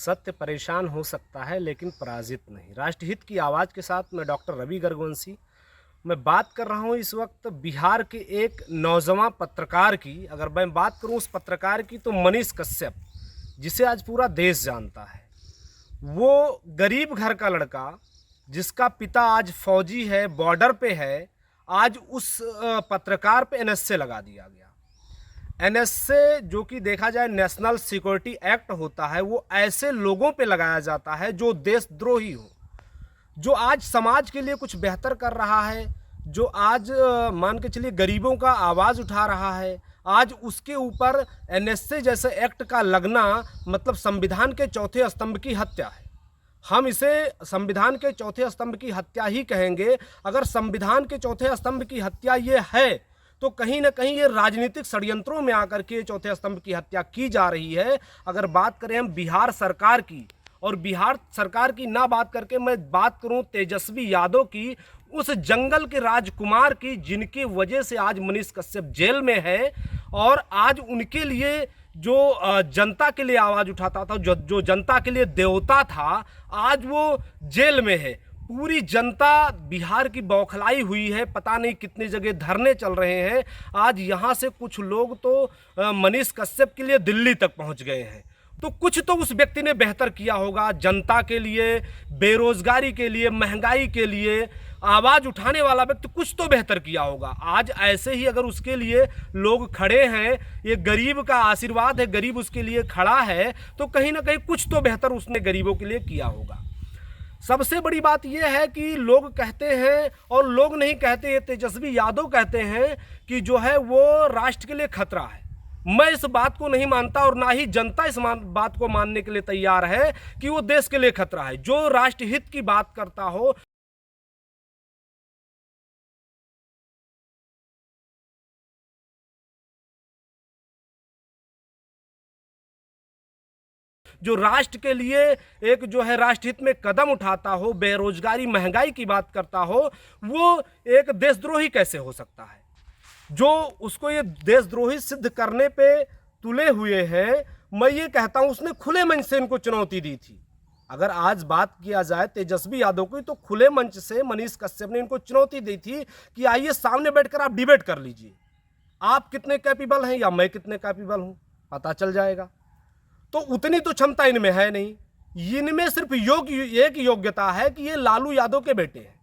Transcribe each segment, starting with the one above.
सत्य परेशान हो सकता है लेकिन पराजित नहीं। राष्ट्रहित की आवाज़ के साथ मैं डॉक्टर रवि गर्गवंशी मैं बात कर रहा हूँ इस वक्त बिहार के एक नौजवान पत्रकार की। अगर मैं बात करूँ उस पत्रकार की तो मनीष कश्यप, जिसे आज पूरा देश जानता है। वो गरीब घर का लड़का जिसका पिता आज फौजी है, बॉर्डर पे है, आज उस पत्रकार पे एनएसए लगा दिया गया। एनएसए जो कि देखा जाए नेशनल सिक्योरिटी एक्ट होता है, वो ऐसे लोगों पे लगाया जाता है जो देशद्रोही हो, जो आज समाज के लिए कुछ बेहतर कर रहा है, जो आज मान के चलिए गरीबों का आवाज़ उठा रहा है। आज उसके ऊपर एनएसए जैसे एक्ट का लगना मतलब संविधान के चौथे स्तंभ की हत्या है। हम इसे संविधान के चौथे स्तंभ की हत्या ही कहेंगे। अगर संविधान के चौथे स्तंभ की हत्या ये है तो कहीं ना कहीं ये राजनीतिक षड्यंत्रों में आकर के चौथे स्तंभ की हत्या की जा रही है। अगर बात करें हम बिहार सरकार की, और बिहार सरकार की ना बात करके मैं बात करूं तेजस्वी यादव की, उस जंगल के राजकुमार की, जिनकी वजह से आज मनीष कश्यप जेल में है। और आज उनके लिए जो जनता के लिए आवाज़ उठाता था, जो जनता के लिए देवता था, आज वो जेल में है। पूरी जनता बिहार की बौखलाई हुई है। पता नहीं कितनी जगह धरने चल रहे हैं। आज यहाँ से कुछ लोग तो मनीष कश्यप के लिए दिल्ली तक पहुँच गए हैं। तो कुछ तो उस व्यक्ति ने बेहतर किया होगा जनता के लिए, बेरोजगारी के लिए, महंगाई के लिए। आवाज़ उठाने वाला व्यक्ति कुछ तो बेहतर किया होगा। आज ऐसे ही अगर उसके लिए लोग खड़े हैं, ये गरीब का आशीर्वाद है, गरीब उसके लिए खड़ा है, तो कहीं ना कहीं कुछ तो बेहतर उसने गरीबों के लिए किया होगा। सबसे बड़ी बात यह है कि लोग कहते हैं, और लोग नहीं कहते, तेजस्वी यादव कहते हैं कि जो है वो राष्ट्र के लिए खतरा है। मैं इस बात को नहीं मानता, और ना ही जनता इस बात को मानने के लिए तैयार है कि वो देश के लिए खतरा है। जो राष्ट्रहित की बात करता हो, जो राष्ट्र के लिए एक जो है राष्ट्रहित में कदम उठाता हो, बेरोजगारी महंगाई की बात करता हो, वो एक देशद्रोही कैसे हो सकता है? जो उसको ये देशद्रोही सिद्ध करने पे तुले हुए हैं, मैं ये कहता हूं उसने खुले मंच से इनको चुनौती दी थी। अगर आज बात किया जाए तेजस्वी यादव की, तो खुले मंच से मनीष कश्यप ने इनको चुनौती दी थी कि आइए सामने बैठकर आप डिबेट कर लीजिए, आप कितने कैपेबल हैं या मैं कितने कैपेबल हूं, पता चल जाएगा। तो उतनी तो क्षमता इनमें है नहीं। इनमें सिर्फ एक योग्यता है कि ये लालू यादव के बेटे हैं,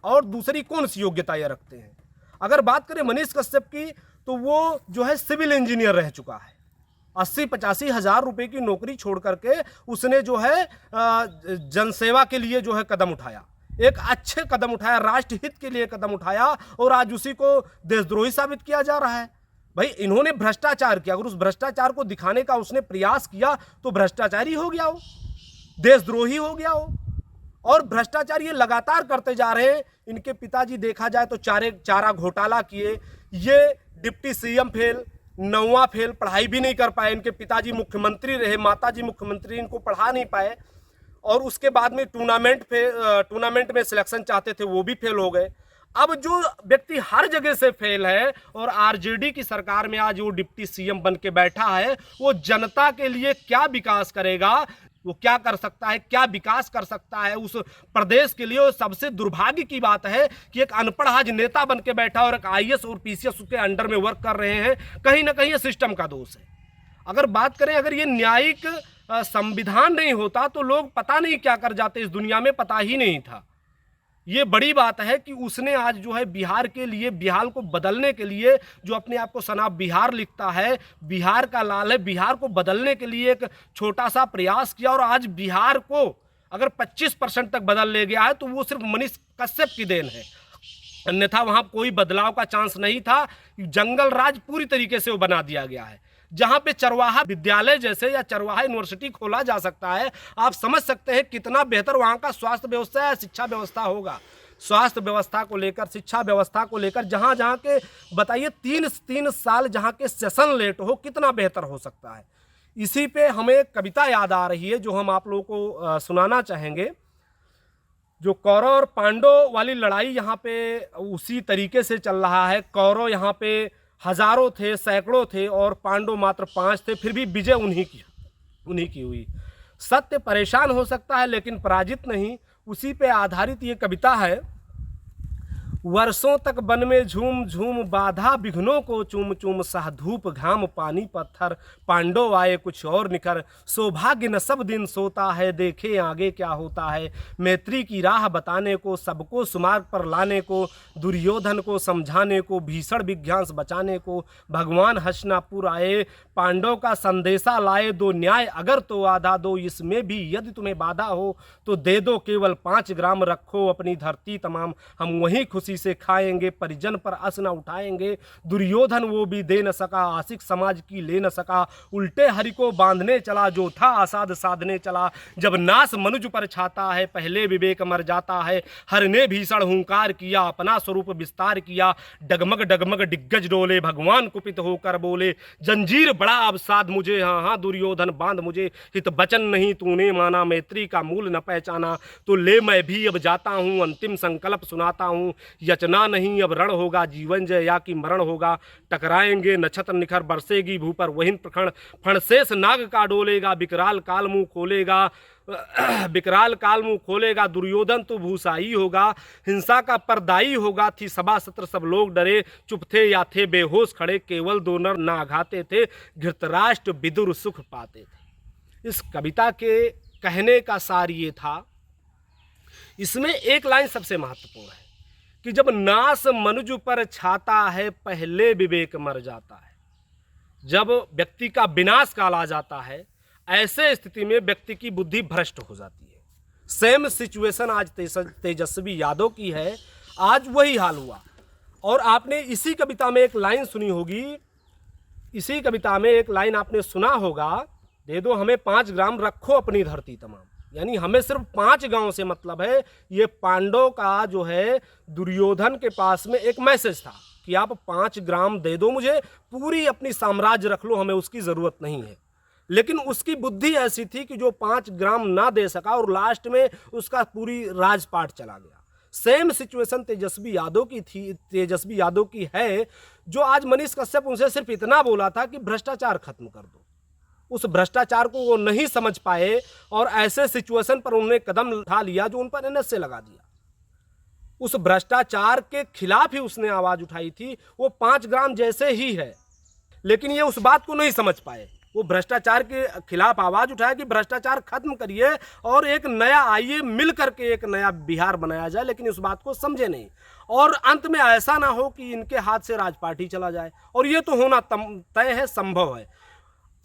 और दूसरी कौन सी योग्यता ये रखते हैं? अगर बात करें मनीष कश्यप की, तो वो जो है सिविल इंजीनियर रह चुका है। 80-85 हज़ार रुपये की नौकरी छोड़ करके उसने जो है जनसेवा के लिए जो है कदम उठाया, एक अच्छे कदम उठाया, राष्ट्रहित के लिए कदम उठाया, और आज उसी को देशद्रोही साबित किया जा रहा है। भाई इन्होंने भ्रष्टाचार किया, अगर उस भ्रष्टाचार को दिखाने का उसने प्रयास किया तो भ्रष्टाचारी हो गया हो, देशद्रोही हो गया हो। और भ्रष्टाचार ये लगातार करते जा रहे हैं। इनके पिताजी देखा जाए तो चारा घोटाला किए, ये डिप्टी सीएम फेल, 9वां फेल, पढ़ाई भी नहीं कर पाए। इनके पिताजी मुख्यमंत्री रहे, माताजी मुख्यमंत्री, इनको पढ़ा नहीं पाए। और उसके बाद में टूर्नामेंट में सिलेक्शन चाहते थे, वो भी फेल हो गए। अब जो व्यक्ति हर जगह से फेल है और आरजेडी की सरकार में आज वो डिप्टी सीएम बन के बैठा है, वो जनता के लिए क्या विकास करेगा, वो क्या कर सकता है, क्या विकास कर सकता है उस प्रदेश के लिए? और सबसे दुर्भाग्य की बात है कि एक अनपढ़ आज नेता बन के बैठा और एक आईएएस और पीसीएस उसके अंडर में वर्क कर रहे हैं। कहीं ना कहीं ये सिस्टम का दोष है। अगर बात करें, अगर ये न्यायिक संविधान नहीं होता तो लोग पता नहीं क्या कर जाते, इस दुनिया में पता ही नहीं था। ये बड़ी बात है कि उसने आज जो है बिहार के लिए, बिहार को बदलने के लिए, जो अपने आप को सना बिहार लिखता है, बिहार का लाल है, बिहार को बदलने के लिए एक छोटा सा प्रयास किया। और आज बिहार को अगर 25% तक बदल ले गया है तो वो सिर्फ मनीष कश्यप की देन है, अन्यथा वहाँ कोई बदलाव का चांस नहीं था। जंगल राज पूरी तरीके से वो बना दिया गया है। जहाँ पे चरवाहा विद्यालय जैसे या चरवाहा यूनिवर्सिटी खोला जा सकता है, आप समझ सकते हैं कितना बेहतर वहाँ का स्वास्थ्य व्यवस्था या शिक्षा व्यवस्था होगा। स्वास्थ्य व्यवस्था को लेकर, शिक्षा व्यवस्था को लेकर, जहाँ जहाँ के बताइए 3 साल जहाँ के सेशन लेट हो, कितना बेहतर हो सकता है। इसी पे हमें एक कविता याद आ रही है जो हम आप लोगों को सुनाना चाहेंगे। जो कौरव और पांडव वाली लड़ाई यहाँ पे उसी तरीके से चल रहा है। कौरव यहाँ पे हजारों थे, सैकड़ों थे, और पांडव मात्र 5 थे, फिर भी विजय उन्हीं की हुई। सत्य परेशान हो सकता है लेकिन पराजित नहीं। उसी पे आधारित ये कविता है। वर्षों तक वन में झूम झूम बाधा विघ्नों को चूम चूम, सह धूप घाम पानी पत्थर, पांडव आए कुछ और निखर, सौभाग्य न सब दिन सोता है, देखे आगे क्या होता है। मैत्री की राह बताने को, सबको सुमार्ग पर लाने को, दुर्योधन को समझाने को, भीषण विज्ञान बचाने को, भगवान हस्तिनापुर आए, पांडव का संदेशा लाए, दो न्याय अगर तो आधा दो, इसमें भी यदि तुम्हें बाधा हो तो दे दो, केवल 5 ग्राम रखो अपनी धरती तमाम, हम वहीं खुशी से खाएंगे, परिजन पर अस न उठाएंगे। दुर्योधन वो भी दे न सका, आशिक समाज की ले न सका, उल्टे हरि को बांधने चला, जो था आसाद साधने चला। जब नाश मनुज पर छाता है, पहले विवेक मर जाता है, हर ने भीषण हुंकार किया, अपना स्वरूप विस्तार किया, डगमग डगमग दिग्गज डोले, भगवान कुपित होकर बोले, जंजीर बड़ा अवसाद मुझे, हाँ हाँ दुर्योधन बांध मुझे, हित वचन नहीं तूने माना, मैत्री का मूल न पहचाना, तो ले मैं भी अब जाता हूँ, अंतिम संकल्प सुनाता हूँ, यचना नहीं अब रण होगा, जीवन जय या कि मरण होगा, टकराएंगे नक्षत्र निखर, बरसेगी भू पर वहीन प्रखंड, फणशेष नाग का डोलेगा, विकराल काल मुंह खोलेगा, विकराल काल मुंह खोलेगा, दुर्योधन तो भूसाई होगा, हिंसा का परदाई होगा, थी सभा सत्र सब लोग डरे, चुप थे या थे बेहोश खड़े, केवल दो नर ना आघाते थे, धृतराष्ट्र विदुर सुख पाते थे। इस कविता के कहने का सार ये था, इसमें एक लाइन सबसे महत्वपूर्ण है कि जब नाश मनुज पर छाता है, पहले विवेक मर जाता है। जब व्यक्ति का विनाश काल आ जाता है, ऐसे स्थिति में व्यक्ति की बुद्धि भ्रष्ट हो जाती है। सेम सिचुएशन आज तेजस्वी यादव की है, आज वही हाल हुआ। और आपने इसी कविता में एक लाइन सुनी होगी, इसी कविता में एक लाइन आपने सुना होगा, दे दो हमें 5 ग्राम रखो अपनी धरती तमाम, यानी हमें सिर्फ 5 गांव से मतलब है। ये पांडव का जो है दुर्योधन के पास में एक मैसेज था कि आप 5 ग्राम दे दो मुझे, पूरी अपनी साम्राज्य रख लो, हमें उसकी ज़रूरत नहीं है। लेकिन उसकी बुद्धि ऐसी थी कि जो 5 ग्राम ना दे सका और लास्ट में उसका पूरी राजपाट चला गया। सेम सिचुएशन तेजस्वी यादव की थी, तेजस्वी यादव की है, जो आज मनीष कश्यप उनसे सिर्फ इतना बोला था कि भ्रष्टाचार खत्म कर दो। उस भ्रष्टाचार को वो नहीं समझ पाए और ऐसे सिचुएशन पर उन्होंने कदम उठा लिया जो उन पर NSA लगा दिया। उस भ्रष्टाचार के खिलाफ ही उसने आवाज उठाई थी। वो 5 ग्राम जैसे ही है, लेकिन ये उस बात को नहीं समझ पाए। वो भ्रष्टाचार के खिलाफ आवाज उठाया कि भ्रष्टाचार खत्म करिए और एक नया आइए, मिल करके एक नया बिहार बनाया जाए, लेकिन उस बात को समझे नहीं। और अंत में ऐसा ना हो कि इनके हाथ से राजपाट ही चला जाए, और ये तो होना तय है, संभव है।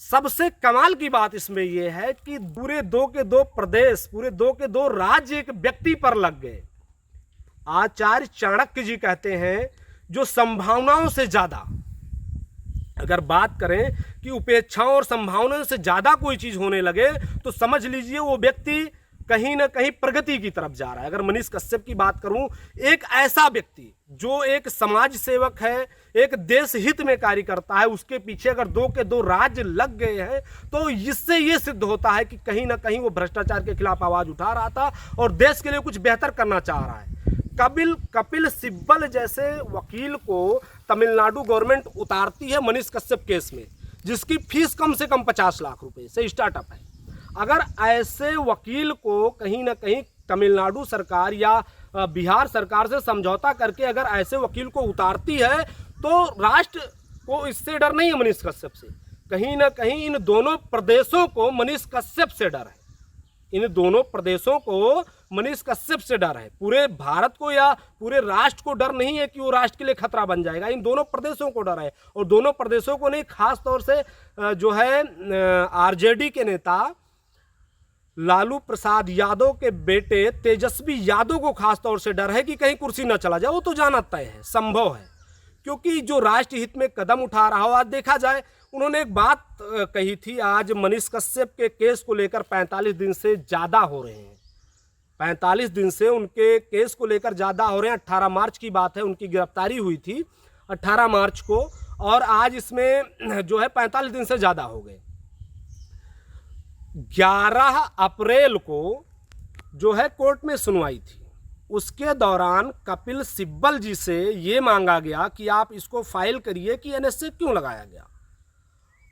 सबसे कमाल की बात इसमें यह है कि पूरे 2 के 2 प्रदेश, पूरे 2 के 2 राज्य एक व्यक्ति पर लग गए। आचार्य चाणक्य जी कहते हैं, जो संभावनाओं से ज्यादा, अगर बात करें कि उपेक्षाओं और संभावनाओं से ज्यादा कोई चीज होने लगे तो समझ लीजिए वो व्यक्ति कहीं ना कहीं प्रगति की तरफ जा रहा है। अगर मनीष कश्यप की बात करूं, एक ऐसा व्यक्ति जो एक समाज सेवक है, एक देश हित में कार्य करता है, उसके पीछे अगर 2 के 2 राज्य लग गए हैं तो इससे ये सिद्ध होता है कि कहीं ना कहीं वो भ्रष्टाचार के खिलाफ आवाज उठा रहा था और देश के लिए कुछ बेहतर करना चाह रहा है। कपिल सिब्बल जैसे वकील को तमिलनाडु गवर्नमेंट उतारती है मनीष कश्यप केस में, जिसकी फीस कम से कम 50 लाख रुपए से स्टार्टअप है। अगर ऐसे वकील को कहीं ना कहीं तमिलनाडु सरकार या बिहार सरकार से समझौता करके अगर ऐसे वकील को उतारती है तो राष्ट्र को इससे डर नहीं है मनीष कश्यप से। कहीं ना कहीं इन दोनों प्रदेशों को मनीष कश्यप से डर है। इन दोनों प्रदेशों को मनीष कश्यप से डर है। पूरे भारत को या पूरे राष्ट्र को डर नहीं है कि वो राष्ट्र के लिए खतरा बन जाएगा। इन दोनों प्रदेशों को डर है, और दोनों प्रदेशों को नहीं, खास तौर से जो है आरजेडी के नेता लालू प्रसाद यादव के बेटे तेजस्वी यादव को खास तौर से डर है कि कहीं कुर्सी न चला जाए। वो तो जाना तय है, संभव है, क्योंकि जो राष्ट्र हित में कदम उठा रहा हो। आज देखा जाए, उन्होंने एक बात कही थी, आज मनीष कश्यप के केस को लेकर 45 दिन से ज़्यादा हो रहे हैं। 45 दिन से उनके केस को लेकर ज़्यादा हो रहे हैं। 18 मार्च की बात है, उनकी गिरफ्तारी हुई थी 18 मार्च को, और आज इसमें जो है 45 दिन से ज़्यादा हो गए। 11 अप्रैल को जो है कोर्ट में सुनवाई थी। उसके दौरान कपिल सिब्बल जी से ये मांगा गया कि आप इसको फाइल करिए कि NSA क्यों लगाया गया।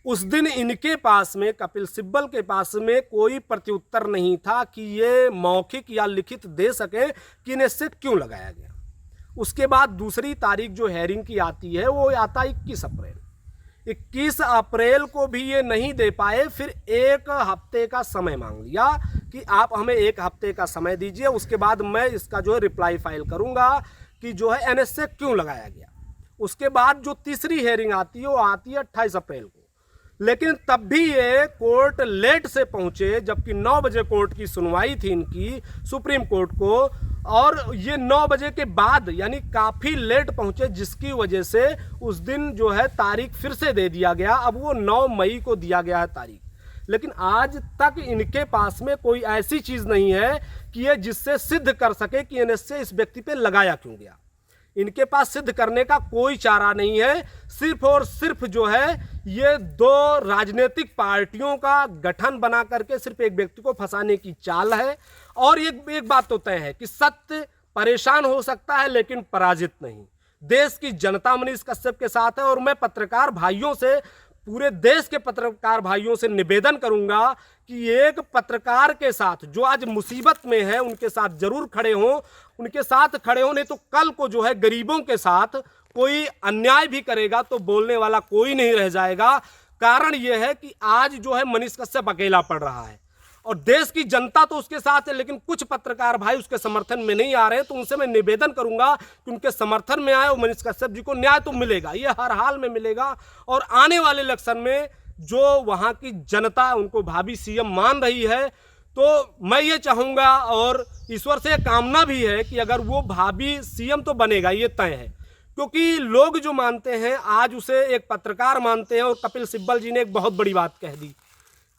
उस दिन इनके पास में, कपिल सिब्बल के पास में कोई प्रत्युत्तर नहीं था कि ये मौखिक या लिखित दे सके कि इन्हें इससे क्यों लगाया गया। उसके बाद दूसरी तारीख जो हेयरिंग की आती है वो आता 21 अप्रैल। 21 अप्रैल को भी ये नहीं दे पाए, फिर एक हफ्ते का समय मांग लिया कि आप हमें एक हफ्ते का समय दीजिए, उसके बाद मैं इसका जो है रिप्लाई फाइल करूंगा कि जो है एनएसए क्यों लगाया गया। उसके बाद जो तीसरी हेयरिंग आती है वो आती है 28 अप्रैल को, लेकिन तब भी ये कोर्ट लेट से पहुंचे, जबकि 9 बजे कोर्ट की सुनवाई थी इनकी सुप्रीम कोर्ट को, और ये 9 बजे के बाद यानी काफ़ी लेट पहुंचे, जिसकी वजह से उस दिन जो है तारीख फिर से दे दिया गया। अब वो 9 मई को दिया गया है तारीख, लेकिन आज तक इनके पास में कोई ऐसी चीज़ नहीं है कि ये जिससे सिद्ध कर सके कि एनएसए इस व्यक्ति पे लगाया क्यों गया। इनके पास सिद्ध करने का कोई चारा नहीं है, सिर्फ और सिर्फ जो है ये 2 राजनीतिक पार्टियों का गठन बना करके सिर्फ एक व्यक्ति को फंसाने की चाल है। और एक बात तो तय है कि सत्य परेशान हो सकता है लेकिन पराजित नहीं। देश की जनता मनीष कश्यप के साथ है, और मैं पत्रकार भाइयों से, पूरे देश के पत्रकार भाइयों से निवेदन करूंगा कि एक पत्रकार के साथ जो आज मुसीबत में है उनके साथ जरूर खड़े हों, उनके साथ खड़े हों, नहीं तो कल को जो है गरीबों के साथ कोई अन्याय भी करेगा तो बोलने वाला कोई नहीं रह जाएगा। कारण यह है कि आज जो है मनीष कश्यप अकेला पड़ रहा है और देश की जनता तो उसके साथ है, लेकिन कुछ पत्रकार भाई उसके समर्थन में नहीं आ रहे हैं। तो उनसे मैं निवेदन करूंगा कि उनके समर्थन में आए और मनीष कश्यप जी को न्याय तो मिलेगा, ये हर हाल में मिलेगा। और आने वाले इलेक्शन में जो वहाँ की जनता उनको भावी सीएम मान रही है, तो मैं ये चाहूँगा और ईश्वर से कामना भी है कि अगर वो भावी सीएम तो बनेगा, ये तय है। क्योंकि लोग जो मानते हैं आज उसे एक पत्रकार मानते हैं, और कपिल सिब्बल जी ने एक बहुत बड़ी बात कह दी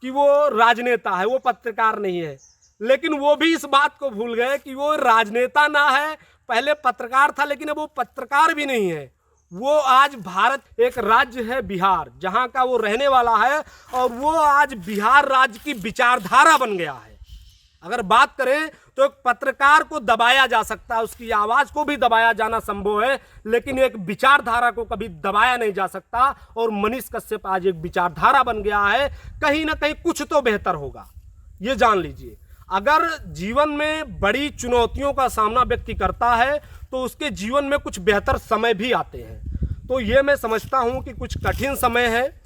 कि वो राजनेता है, वो पत्रकार नहीं है। लेकिन वो भी इस बात को भूल गए कि वो राजनेता ना है, पहले पत्रकार था, लेकिन अब वो पत्रकार भी नहीं है। वो आज भारत एक राज्य है बिहार, जहाँ का वो रहने वाला है, और वो आज बिहार राज्य की विचारधारा बन गया है। अगर बात करें तो एक पत्रकार को दबाया जा सकता है, उसकी आवाज़ को भी दबाया जाना संभव है, लेकिन एक विचारधारा को कभी दबाया नहीं जा सकता। और मनीष कश्यप आज एक विचारधारा बन गया है, कहीं ना कहीं कुछ तो बेहतर होगा, ये जान लीजिए। अगर जीवन में बड़ी चुनौतियों का सामना व्यक्ति करता है तो उसके जीवन में कुछ बेहतर समय भी आते हैं। तो ये मैं समझता हूँ कि कुछ कठिन समय है,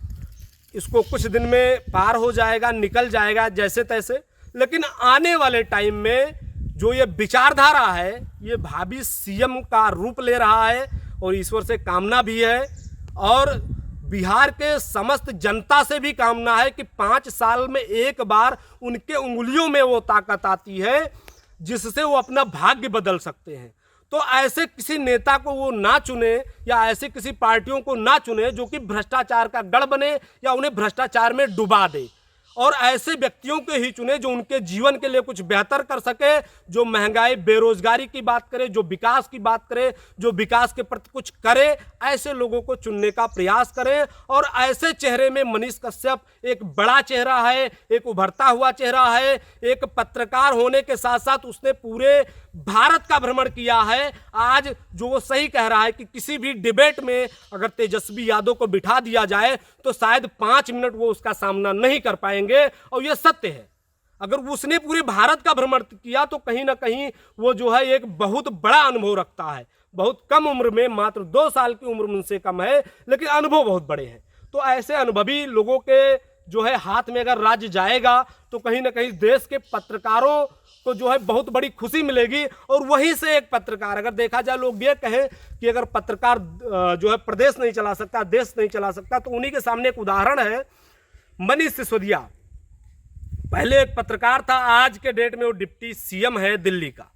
इसको कुछ दिन में पार हो जाएगा, निकल जाएगा जैसे तैसे। लेकिन आने वाले टाइम में जो ये विचारधारा है ये भावी सीएम का रूप ले रहा है, और ईश्वर से कामना भी है और बिहार के समस्त जनता से भी कामना है कि 5 साल में एक बार उनके उंगलियों में वो ताकत आती है जिससे वो अपना भाग्य बदल सकते हैं। तो ऐसे किसी नेता को वो ना चुने, या ऐसे किसी पार्टियों को ना चुने जो कि भ्रष्टाचार का गढ़ बने या उन्हें भ्रष्टाचार में डुबा दे, और ऐसे व्यक्तियों के ही चुने जो उनके जीवन के लिए कुछ बेहतर कर सके, जो महंगाई बेरोजगारी की बात करे, जो विकास की बात करे, जो विकास के प्रति कुछ करे। ऐसे लोगों को चुनने का प्रयास करें। और ऐसे चेहरे में मनीष कश्यप एक बड़ा चेहरा है, एक उभरता हुआ चेहरा है। एक पत्रकार होने के साथ साथ उसने पूरे भारत का भ्रमण किया है। आज जो वो सही कह रहा है कि किसी भी डिबेट में अगर तेजस्वी यादव को बिठा दिया जाए तो शायद 5 मिनट वो उसका सामना नहीं कर पाएंगे, और ये सत्य है। अगर उसने पूरे भारत का भ्रमण किया तो कहीं ना कहीं वो जो है एक बहुत बड़ा अनुभव रखता है। बहुत कम उम्र में, मात्र 2 साल की उम्र उनसे कम है, लेकिन अनुभव बहुत बड़े हैं। तो ऐसे अनुभवी लोगों के जो है हाथ में अगर राज्य जाएगा तो कहीं ना कहीं देश के पत्रकारों को जो है बहुत बड़ी खुशी मिलेगी। और वहीं से एक पत्रकार, अगर देखा जाए, लोग ये कहें कि अगर पत्रकार जो है प्रदेश नहीं चला सकता, देश नहीं चला सकता, तो उन्हीं के सामने एक उदाहरण है मनीष सिसोदिया। पहले एक पत्रकार था, आज के डेट में वो डिप्टी सीएम है दिल्ली का।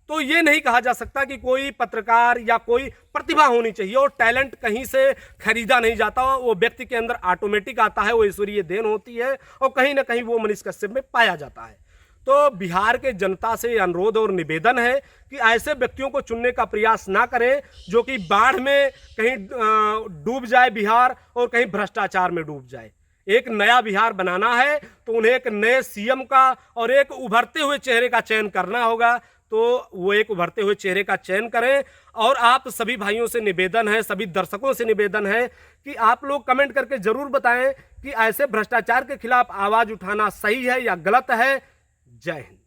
तो ये नहीं कहा जा सकता कि कोई पत्रकार या कोई प्रतिभा होनी चाहिए, और टैलेंट कहीं से खरीदा नहीं जाता, वो व्यक्ति के अंदर ऑटोमेटिक आता है, वो ईश्वरीय देन होती है, और कहीं ना कहीं वो मनीष कश्यप में पाया जाता है। तो बिहार के जनता से अनुरोध और निवेदन है कि ऐसे व्यक्तियों को चुनने का प्रयास ना करें जो कि बाढ़ में कहीं डूब जाए बिहार, और कहीं भ्रष्टाचार में डूब जाए। एक नया बिहार बनाना है तो उन्हें एक नए सीएम का और एक उभरते हुए चेहरे का चयन करना होगा। तो वो एक उभरते हुए चेहरे का चयन करें। और आप सभी भाइयों से निवेदन है, सभी दर्शकों से निवेदन है कि आप लोग कमेंट करके ज़रूर बताएं कि ऐसे भ्रष्टाचार के खिलाफ आवाज उठाना सही है या गलत है। जय हिंद।